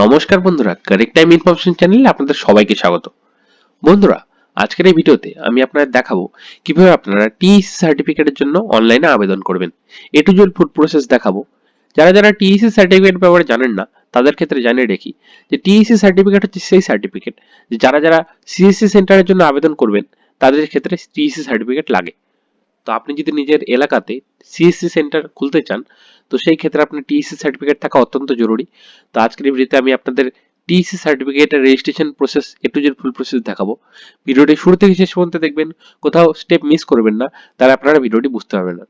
নমস্কার বন্ধুরা, correct time information চ্যানেলে আপনাদের সবাইকে স্বাগত। বন্ধুরা, আজকের এই ভিডিওতে আমি আপনাদের দেখাবো কিভাবে আপনারা টিইসি সার্টিফিকেটের জন্য অনলাইনে আবেদন করবেন। এ টু জেড ফুল প্রসেস দেখাবো। যারা টিইসি সার্টিফিকেট ব্যাপারে জানেন না তাদের ক্ষেত্রে জানিয়ে রাখি যে টিইসি সার্টিফিকেট হচ্ছে সেই সার্টিফিকেট যে যারা সিএসসি সেন্টারের জন্য আবেদন করবেন তাদের ক্ষেত্রে টিইসি সার্টিফিকেট লাগে। তো আপনি যদি নিজের এলাকাতে সিএসসি সেন্টার খুলতে চান তো সেই ক্ষেত্রে আপনার টিইসি সার্টিফিকেট থাকা অত্যন্ত জরুরি। তো আজকের এই ভিডিওতে আমি আপনাদের টিইসি সার্টিফিকেটের registration process A to Z full process দেখাবো। ভিডিওটি শুরু থেকে শেষ পর্যন্ত দেখবেন, কোথাও স্টেপ মিস করবেন না, তাহলে আপনারা ভিডিওটি বুঝতে পারবেন না।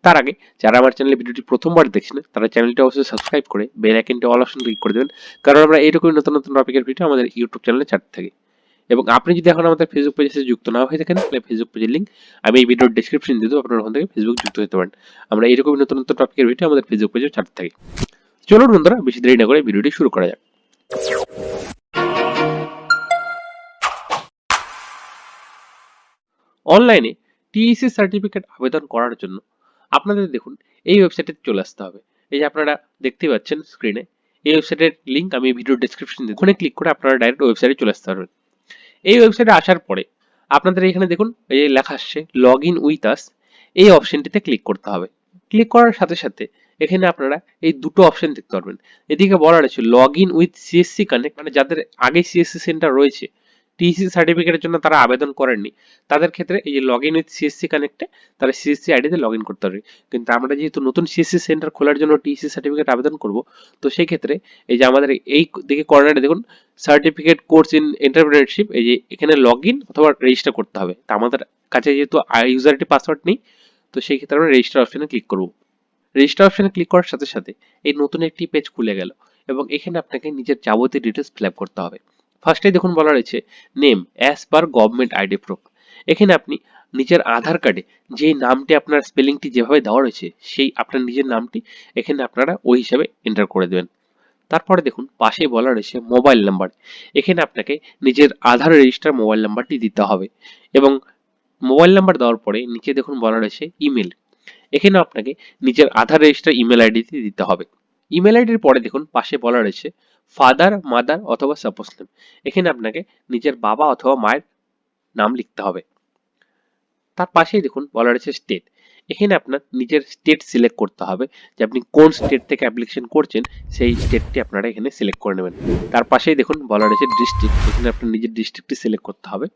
তার আগে যারা আমার চ্যানেলে ভিডিওটি প্রথমবার দেখছেন তারা চ্যানেলটি অবশ্যই সাবস্ক্রাইব করে বেল আইকনটি অল অপশন ক্লিক করে দেবেন, কারণ আমরা এইরকমই নতুন নতুন টপিকের ভিডিও আমাদের ইউটিউব চ্যানেলে ছাড়তে থাকি। এবং আপনি যদি এখন আমাদের ফেসবুক পেজের সাথে যুক্ত না হয়ে থাকেন তাহলে ফেসবুক পেজের লিঙ্ক আমি এই ভিডিওর ডেসক্রিপশন দিয়ে দেবো, আপনারা ওখান থেকে ফেসবুক যুক্ত হতে পারেন। আমরা এইরকমই নতুন নতুন টপিকের ভিডিও আমাদের ফেসবুক পেজে ছাড়তে থাকি। চলুন বন্ধুরা, বেশি দেরি না করে ভিডিওটি শুরু করা যাক। অনলাইনে টিইসি সার্টিফিকেট আবেদন করার জন্য আপনাদের দেখুন এই ওয়েবসাইটে চলে আসতে হবে। এই যে আপনারা দেখতে পাচ্ছেন স্ক্রিনে, এই ওয়েবসাইটের লিঙ্ক আমি ভিডিও ডেসক্রিপশন দিয়ে ওখানে ক্লিক করে আপনারা ডাইরেক্ট ওয়েবসাইটে চলে আসতে পারবেন। এই ওয়েবসাইটে আসার পরে আপনাদের এখানে দেখুন এই যে লেখা আসছে লগ ইন উইথ আস, এই অপশনটিতে ক্লিক করতে হবে। ক্লিক করার সাথে সাথে এখানে আপনারা এই দুটো অপশন দেখতে পারবেন। এদিকে বলা রয়েছে log in with CSC connect, মানে যাদের আগে সিএসসি সেন্টার রয়েছে, টিসি সার্টিফিকেটের জন্য তারা আবেদন করেননি, তাদের ক্ষেত্রে এই যে লগ ইন উইথ সিএসসি কানেক্টে তারা সিএসসি আইডিতে লগ ইন করতে পারবে। কিন্তু আমরা যেহেতু নতুন সিএসসি সেন্টার খোলার জন্য টিসি সার্টিফিকেট আবেদন করব, তো সেই ক্ষেত্রে এই যে আমাদের এই দিকে কর্নারে দেখুন সার্টিফিকেট কোর্স ইন এন্টারপ্রেনারশিপ, এই যে এখানে লগ ইন অথবা রেজিস্টার করতে হবে। তা আমাদের কাছে যেহেতু ইউজার আইডি পাসওয়ার্ড নেই, তো সেই ক্ষেত্রে আমরা রেজিস্টার অপশনে ক্লিক করব। রেজিস্টার অপশনে ক্লিক করার সাথে সাথে এই নতুন একটি পেজ খুলে গেল এবং এখানে আপনাকে নিজের যাবতীয় ডিটেলস ফিল আপ করতে হবে। ফার্স্টে দেখুন বলা রয়েছে name as per government ID proof. এখানে আপনি নিজের আধার কার্ডে যে নামটি আপনার স্পেলিংটি যেভাবে দেওয়া রয়েছে সেই আপনার নিজের নামটি এখানে আপনারা ওই হিসাবে এন্টার করে দেবেন। তারপরে দেখুন পাশে বলা রয়েছে মোবাইল নাম্বার। এখানে আপনাকে নিজের আধার রেজিস্টার মোবাইল নাম্বারটি দিতে হবে এবং মোবাইল নাম্বার দেওয়ার পরে নিচে দেখুন বলা রয়েছে ইমেল। এখানে আপনাকে নিজের আধার রেজিস্টার ইমেল আইডি দিতে হবে। ইমেল আইডির পরে দেখুন পাশে বলা রয়েছে ফাদার মাদার অথবা সাপোজ নেম। এখানে আপনাকে নিজের বাবা অথবা মায়ের নাম লিখতে হবে। তার পাশেই দেখুন বলা রয়েছে স্টেট। এখানে আপনার নিজের স্টেট সিলেক্ট করতে হবে যে আপনি কোন স্টেট থেকে অ্যাপ্লিকেশন করছেন, সেই স্টেটটি আপনারা এখানে সিলেক্ট করে নেবেন। তার পাশেই দেখুন বলা রয়েছে ডিস্ট্রিক্ট। এখানে আপনার নিজের ডিস্ট্রিক্টটি সিলেক্ট করতে হবে।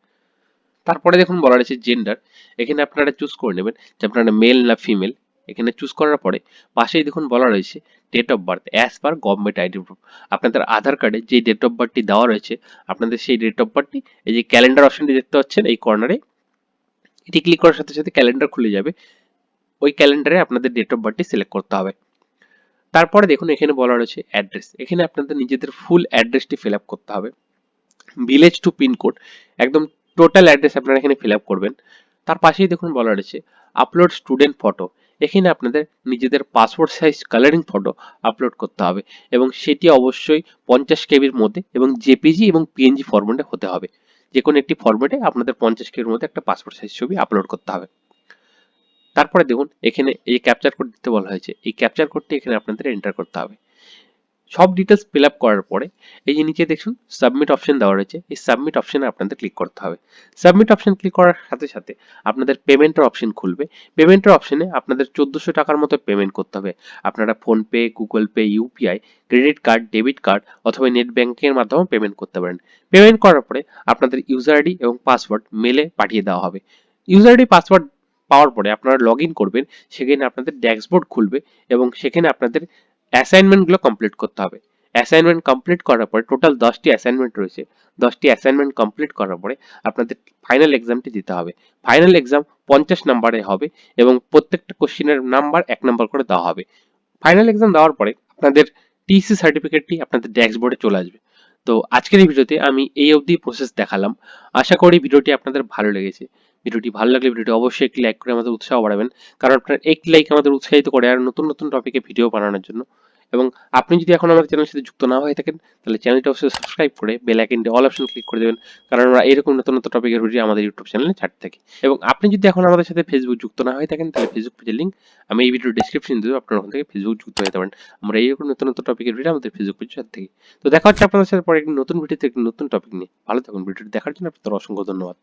তারপরে দেখুন বলা রয়েছে জেন্ডার। এখানে আপনারা চুজ করে নেবেন যে আপনারা মেল না ফিমেল। এখানে চুজ করার পরে পাশেই দেখুন বলা রয়েছে date of birth as per government ID proof. আপনাদের আধার কার্ডে যে ডেট অফ বার্থটি দেওয়া রয়েছে আপনাদের সেই ডেট অফ বার্থটি এই যে ক্যালেন্ডার অপশনটি দেখতে পাচ্ছেন এই কর্নারে, এটি ক্লিক করার সাথে সাথে ক্যালেন্ডার খুলে যাবে। ওই ক্যালেন্ডারে আপনাদের ডেট অফ বার্থটি সিলেক্ট করতে হবে। তারপরে দেখুন এখানে বলা রয়েছে অ্যাড্রেস। এখানে আপনাদের নিজেদের ফুল অ্যাড্রেসটি ফিল আপ করতে হবে, ভিলেজ টু পিনকোড, একদম টোটাল অ্যাড্রেস আপনারা এখানে ফিল আপ করবেন। তার পাশেই দেখুন বলা রয়েছে আপলোড স্টুডেন্ট ফটো। এখানে আপনাদের নিজেদের passport size colouring photo upload করতে হবে এবং সেটি অবশ্যই 50 কেবির মধ্যে এবং জেপিজি এবং পিএনজি ফরম্যাটে হতে হবে। যে কোনো একটি ফরম্যাটে আপনাদের 50 কেবির মধ্যে একটা পাসপোর্ট সাইজ ছবি আপলোড করতে হবে। তারপরে দেখুন এখানে এই ক্যাপচার কোড দিতে বলা হয়েছে, এই ক্যাপচার কোডটি এখানে আপনাদের এন্টার করতে হবে। সব ডিটেলস ফিল আপ করার পরে এই যে নিচে দেখুন সাবমিট অপশন দেওয়া রয়েছে, এই সাবমিট অপশনে আপনাদের ক্লিক করতে হবে। সাবমিট অপশন ক্লিক করার সাথে সাথে আপনাদের পেমেন্টের অপশন খুলবে। পেমেন্টের অপশনে আপনাদের 1400 টাকার মতো পেমেন্ট করতে হবে। আপনারা PhonePe, Google pay, UPI, credit card, debit card অথবা নেট ব্যাংকিং এর মাধ্যমে পেমেন্ট করতে পারেন। পেমেন্ট করার পরে আপনাদের ইউজার আইডি এবং পাসওয়ার্ড মেলে পাঠিয়ে দেওয়া হবে। ইউজার আইডি পাসওয়ার্ড পাওয়ার পরে আপনারা লগ ইন করবেন, সেখানে আপনাদের ড্যাশবোর্ড খুলবে এবং সেখানে আপনাদের অ্যাসাইনমেন্টগুলো কমপ্লিট করতে হবে। অ্যাসাইনমেন্ট কমপ্লিট করার পরে টোটাল 10টি অ্যাসাইনমেন্ট রয়েছে। 10টি অ্যাসাইনমেন্ট কমপ্লিট করার পরে আপনাদের ফাইনাল এক্সামটি দিতে হবে। ফাইনাল এক্সাম 50 নম্বরে হবে এবং প্রত্যেকটা কোশ্চেনের নাম্বার 1 নাম্বার করে দেওয়া হবে। ফাইনাল এক্সাম দেওয়ার পরে আপনাদের টিসি সার্টিফিকেটটি আপনাদের ড্যাশবোর্ডে চলে আসবে। তো আজকের এই ভিডিওতে আমি এই অবধি প্রসেস দেখালাম। আশা করি ভিডিওটি আপনাদের ভালো লেগেছে। ভিডিওটি ভালো লাগলে ভিডিওটি অবশ্যই একটি লাইক করে আমাদের উৎসাহ বাড়াবেন, কারণ আপনার একটি লাইক আমাদের উৎসাহিত করে আর নতুন নতুন টপিকে ভিডিও বানানোর জন্য। এবং আপনি যদি এখন আমাদের চ্যানেলের সাথে যুক্ত না হয়ে থাকেন তাহলে চ্যানেলটা অবশ্যই সাবস্ক্রাইব করে বেল আইকনটি অল অপশন ক্লিক করে দেবেন, কারণ আমরা এরকম নতুন নতুন টপিকের ভিডিও আমাদের ইউটিউব চ্যানেলে ছাড়তে থাকি। এবং আপনি যদি এখন আমাদের সাথে ফেসবুক যুক্ত না হয়ে থাকেন তাহলে ফেসবুক পেজের লিঙ্ক আমি এই ভিডিও ডেসক্রিপশন দেবো, আপনারা ওখান থেকে ফেসবুক যুক্ত হয়ে যেতে পারেন। আমরা এইরকম নতুন নতুন টপিকের ভিডিও আমাদের ফেসবুক পেজে ছাড়তে থাকি। তো দেখা হচ্ছে আপনাদের সাথে পরে একটি নতুন ভিডিওতে একটি নতুন টপিক নিয়ে। ভালো থাকুন। ভিডিওটি দেখার জন্য আপনাদের অসংখ্য ধন্যবাদ।